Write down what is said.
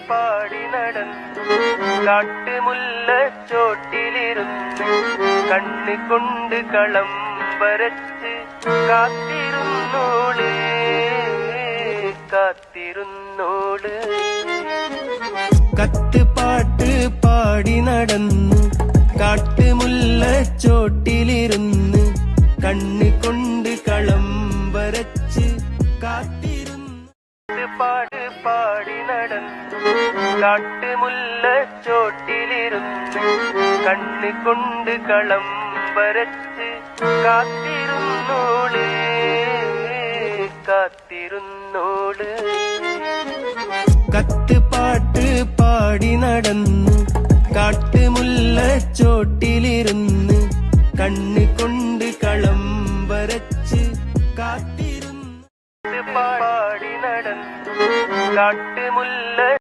പാടി നടന്നു കാട്ടുമുല്ലച്ചോട്ടിലിരുന്ന് കണ്ണ് കൊണ്ട് കളം വരച്ച് കാത്തിരുന്നോള് കാത്തിരുന്നോള്. കത്തുപാട്ട് പാടി നടന്നു കാട്ടുമുല്ലച്ചോട്ടിലിരുന്ന് കണ്ണ് കൊണ്ട് കളം വരച്ച് കാത്തിരുന്നു. പാട്ട് പാടി നടന്നു കാട്ടുമുല്ലച്ചോട്ടിലിരുന്ന് കണ്ണ് കൊണ്ട് കളം വരച്ച് കാത്തിരുന്നോള് കാത്തിരുന്നോള്.